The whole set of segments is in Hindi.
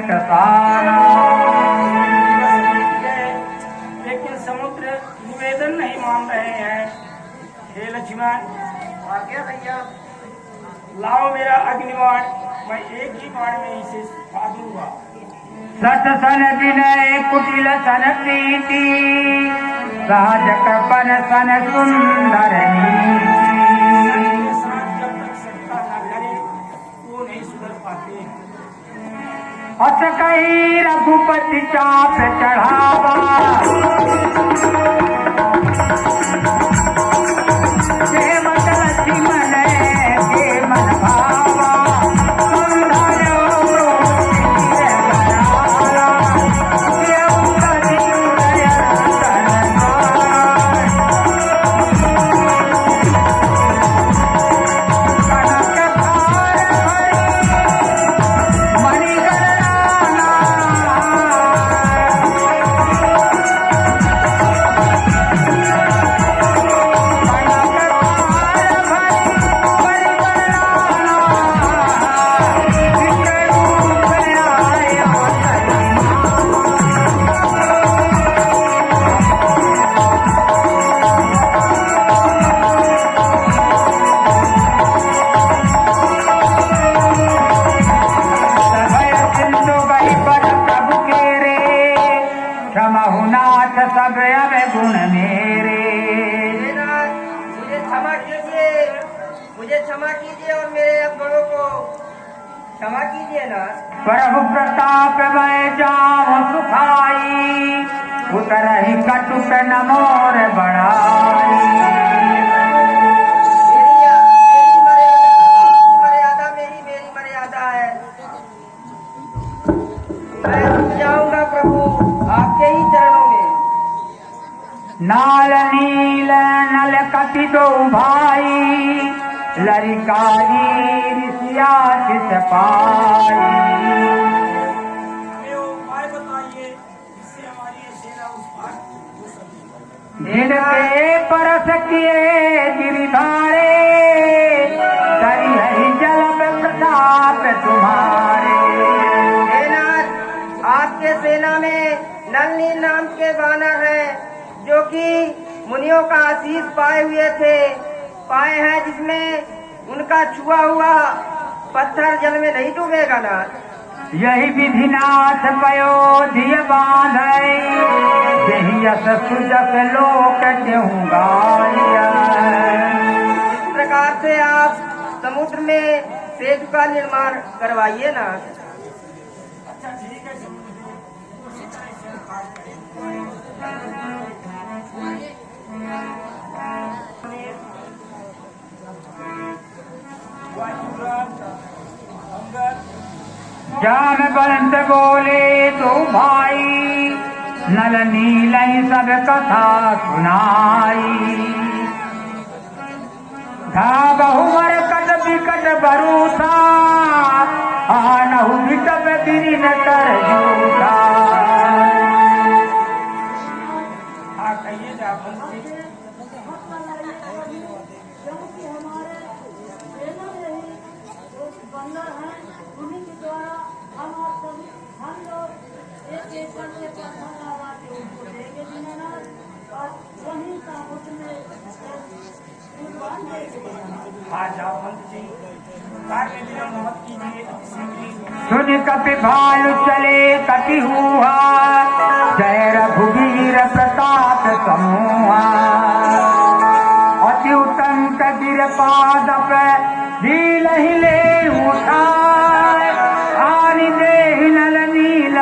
टसाना। लेकिन समुद्र निवेदन नहीं मान रहे हैं। हे लक्ष्मण, आज्ञा भैया। लाओ मेरा अग्निबाण, मैं एक ही बाण में इसे फाड़ूंगा। सत सन विनय कुटिल सन प्रीति, सहज कृपन सन सुंदर नीति। जब तक सत्ता न करे वो नहीं सुधर पाते। अस कही रघुपति चाप चढ़ावा, के मत लक्ष्मण के मन भावा। सुंदर सब अब गुण मेरे। मुझे क्षमा कीजिए, मुझे क्षमा कीजिए और मेरे अवगुणों को क्षमा कीजिए ना। प्रभु प्रताप मैं जाऊं सुखाई, उतर ही कटुक न मोर बढ़ाई। मर्यादा मेरी मर्यादा है। मैं रुक जाऊंगा प्रभु आपके ही चरणों में। नाल नील नल कति दो भाई, लरिकारी ऋषिया किस पाई। हमें उपाय बताइए जिससे हमारी सेना उस पार हो सके। जिनके परस किए गिरिधारे, करी हरि जल प्रताप तुम्हारे। आपके सेना में नलनी नाम के वानर हैं जो कि मुनियों का आशीष पाए हुए थे, पाए हैं, जिसमें उनका छुआ हुआ पत्थर जल में नहीं डूबेगा नाथ। यही विधिनाथ पयोधिय बांधै, यही यस सुजस लोक केहूँ गाया। इस प्रकार से आप समुद्र में सेतु का निर्माण करवाइए ना। अच्छा ठीक है, जान बंत बोले तो भाई, नल नील सब कथा सुनाई। था बहुमर कट विकट भरूसा, आनहु विटप बिरी न कर जूठा। हाँ कहिए जापन जी। क्योंकि हमारे सेना में ही बंदर हैं, उन्हीं के द्वारा हम लोग एक एक करके पत्थर लगा के उनको देंगे दीनानाथ, और वहीं समुद्र में बांध देंगे। हाँ जापन जी, कार्य विलंब मत कीजिए। सुन कपि भालु चले कपि हुआ, जय रघुवीर प्रताप समूहा। अति उत्तम कदिर पाद पे ढील ही ले उठाए, आनि देहि नल नील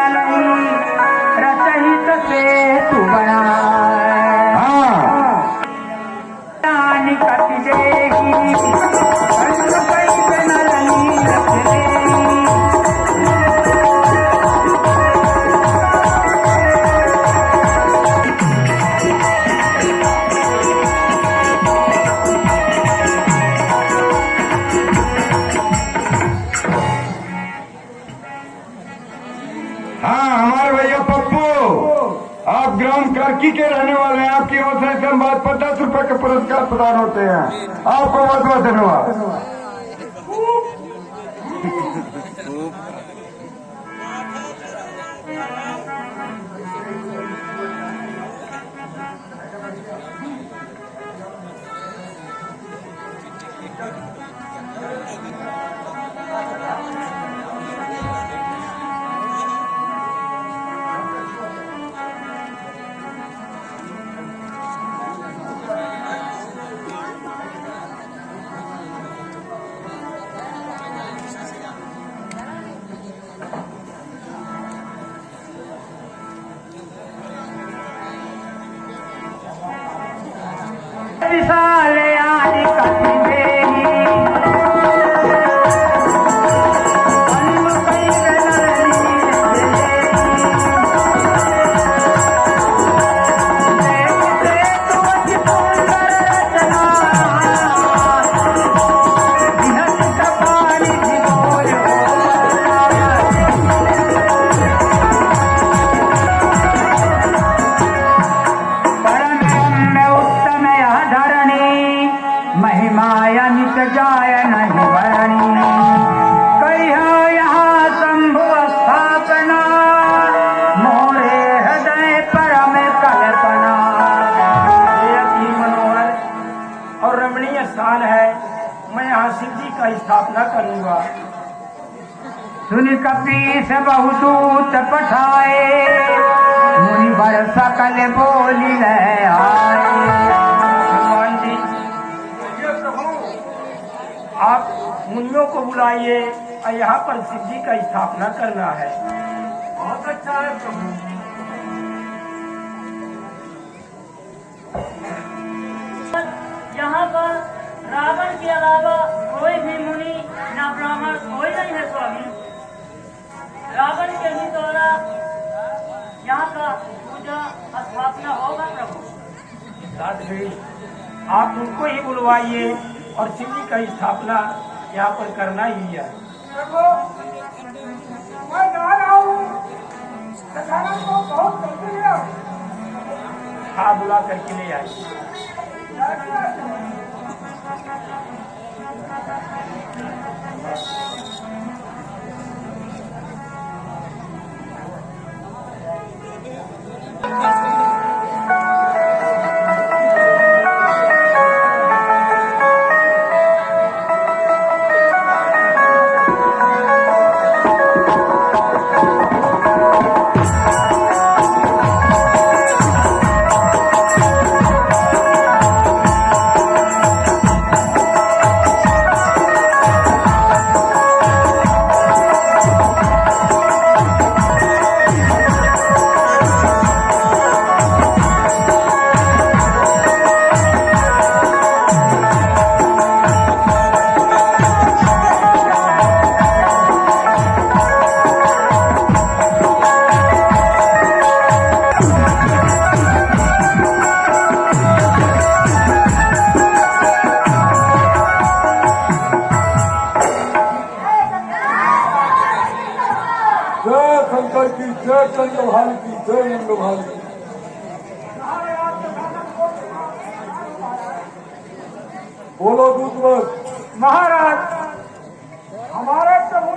रचहित सेतु बनाए। आनि कति देहि नल नील ग्राम कारकी के रहने वाले हैं। आपकी ओर से हम बात 50 रुपए के पुरस्कार प्रदान होते हैं। आपको बहुत बहुत धन्यवाद। विशाल आदि कति देही महिमाया नित जाय नहीं भरणी कही यहाँ शंभु स्थापना मोरे हृदय परम कल्पना। ये अति मनोहर और रमणीय स्थान है, मैं यहाँ शिव जी का स्थापना करूँगा। सुन कपीस बहुदूत पठाए मुनि बर सकल बोली लय आए। भगवान जी, ये प्रभु आप मुनियों को बुलाइए और यहाँ पर शिव जी का स्थापना करना है। बहुत अच्छा है प्रभु। यहाँ पर रावण के अलावा कोई भी मुनि न ब्राह्मण कोई नहीं है स्वामी। रावण के ही द्वारा यहाँ का पूजा स्थापना होगा प्रभु। साध्वी, आप उनको ही बुलवाइए और शिव जी का स्थापना यहाँ पर करना ही है। मैं जा रहा हूँ, बहुत जल्दी है। हाँ, बुला करके ले आइए। जय चंद्रभानु की जय नंदभानु की। बोलो दूतवत। महाराज, हमारे प्रभु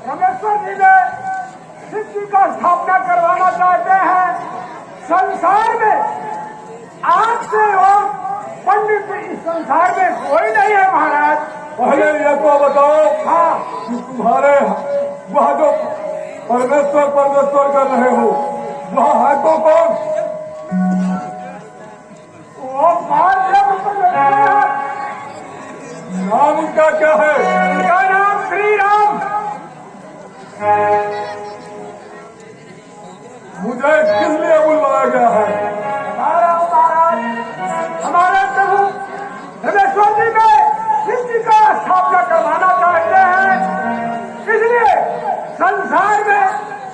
रमेश्वर जी ने शिव जी का स्थापना करवाना चाहते हैं। संसार में आपसे और पंडित इस संसार में कोई नहीं है महाराज। पहले ये तो बताओ, हाँ, कि तुम्हारे वह जो परमेश्वर परमेश्वर कर रहे हो, वह है तो कौन? वो नाम उनका क्या है? उनका नाम श्री राम। मुझे किस लिए बुलवाया गया है? हमारे प्रभु रमेश्वर जी में शिव जी का स्थापना करवाना चाहते हैं, इसलिए संसार में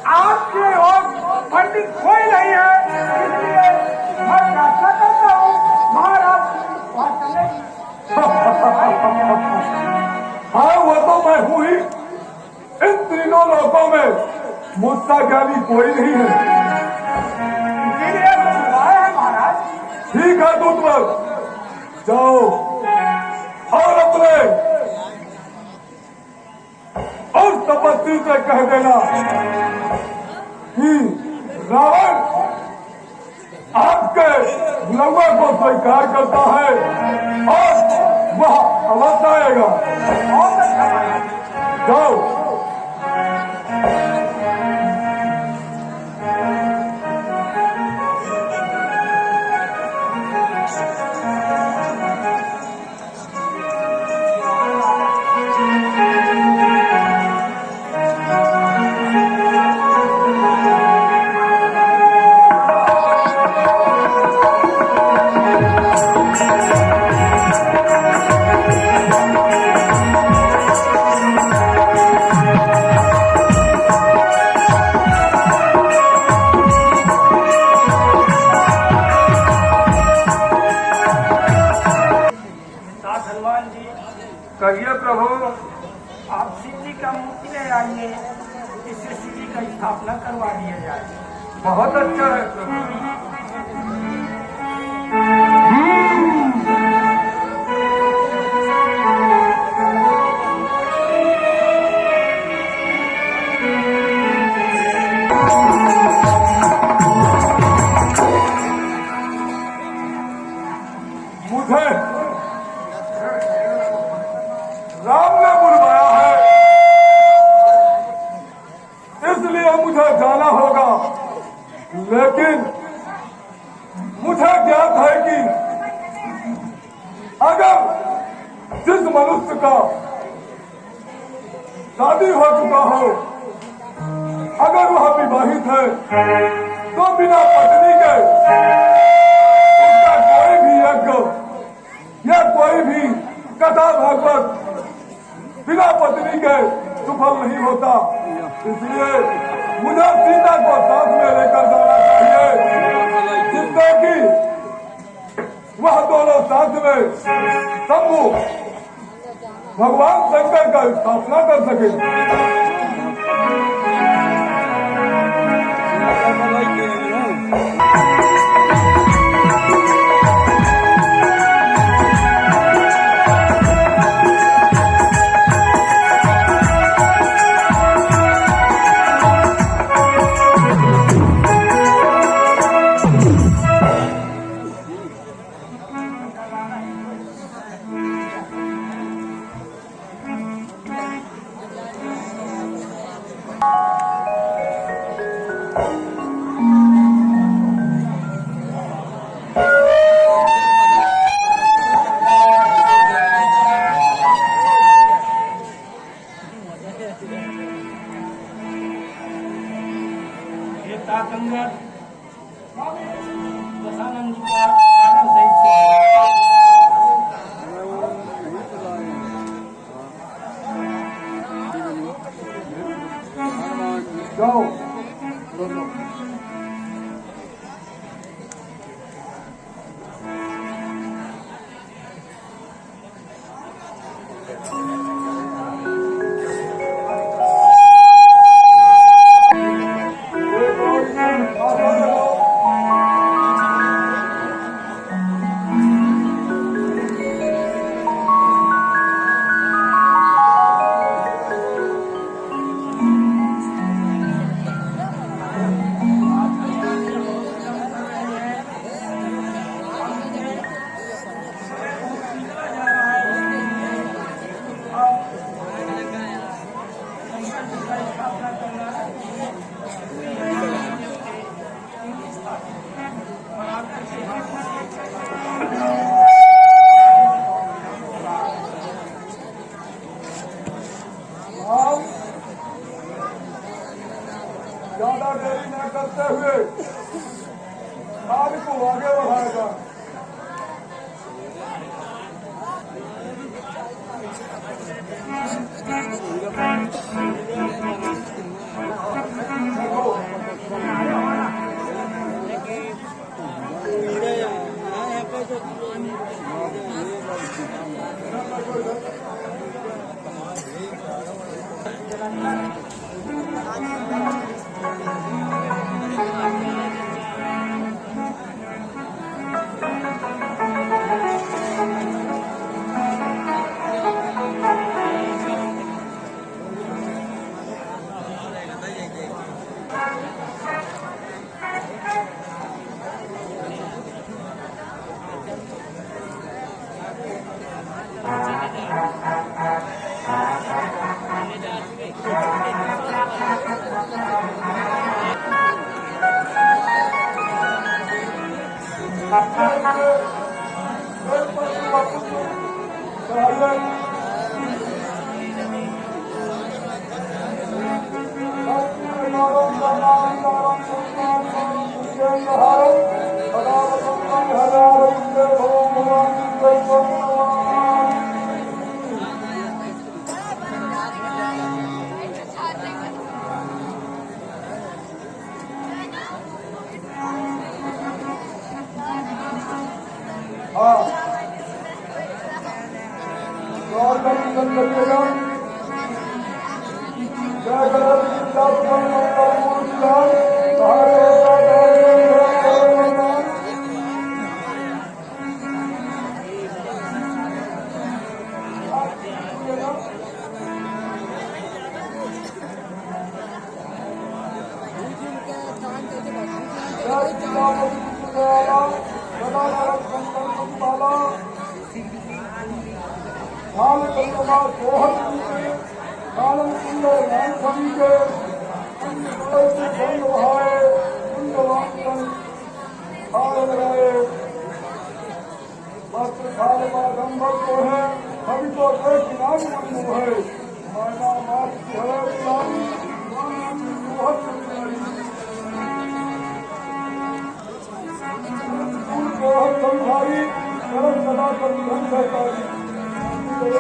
आपके और पंडित कोई नहीं है, इसलिए मैं प्रार्थना करता हूँ महाराज वहाँ चले। हाँ, वो तो मैं हूँ ही। इन तीनों लोगों में मुझसा ज्ञानी कोई नहीं है, इसीलिए मैं बुलाया है महाराज। ठीक है दूतवर, जाओ और अपने उस तपस्वी से कह देना कि रावण आपके बुलवा को स्वीकार करता है और वह अवश्य आएगा। बहुत अच्छा महाराज। जाओ। साथ हनुमान जी, कहिए प्रभु। आप शिव जी का मूर्ति ले आइए, इससे शिव जी का स्थापना करवा दिया जाए। बहुत अच्छा है प्रभु। मुझे राम ने बुलवाया है, इसलिए मुझे जाना होगा। लेकिन मुझे ज्ञात है कि अगर जिस मनुष्य का शादी हो चुका हो, अगर वह विवाहित है, तो बिना पत्नी के उसका कोई भी यज्ञ या कोई भी कथा भागवत बिना पत्नी के सफल नहीं होता। इसलिए मुझे सीता को साथ में लेकर जाना चाहिए, जिससे कि वह दोनों साथ में शंभु भगवान शंकर का स्थापना कर सके। ये ताकंगर दशानंद जी का कारण सहित जाओ। ज्यादा देरी न करते हुए कार्य को आगे बढ़ाएगा। करिएगा। जय गणपति विद्यापति मंगल मूर्ति लाल, हरे अभी तो है माना मात संसारी करम सदा संधन सहकारी भारी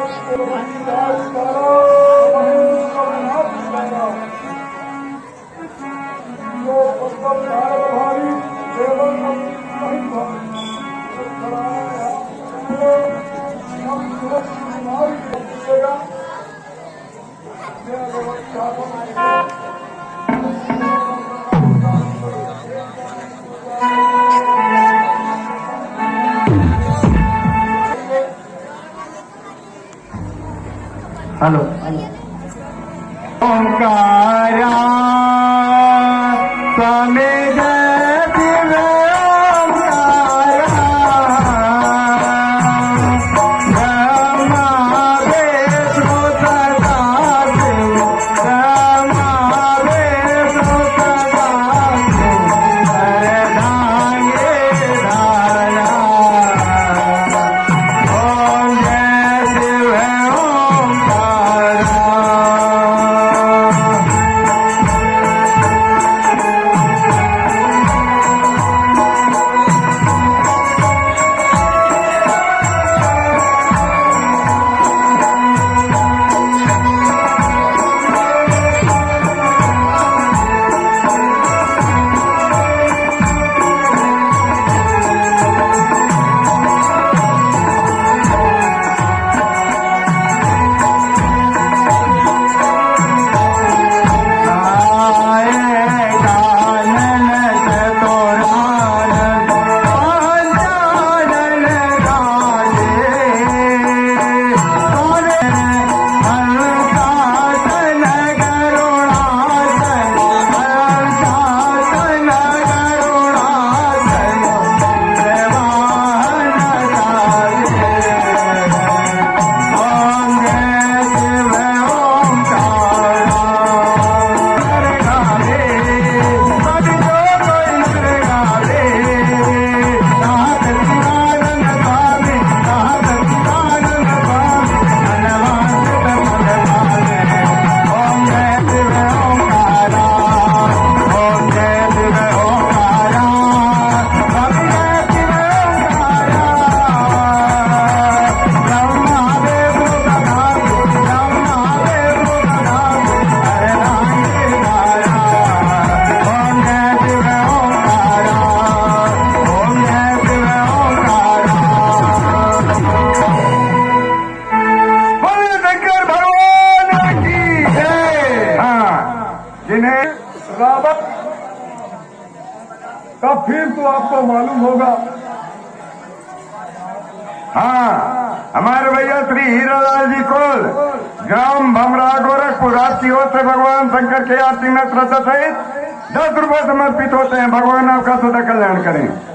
हेलो ओंकारा स्वामी जय शिव ओंकारा ब्रह्मा विष्णु सदा शिव ब्रह्मा विष्णु सदा शिव अर्धांगे धारा ओम जय शिव तब फिर तो आपको मालूम होगा। हाँ, हमारे भैया श्री हीरालाल जी कोल ग्राम भमरा गोरखपुर आपकी ओर से भगवान शंकर के आरती में श्रद्धा सहित 10 रुपए समर्पित होते हैं। भगवान आपका सदा कल्याण करें।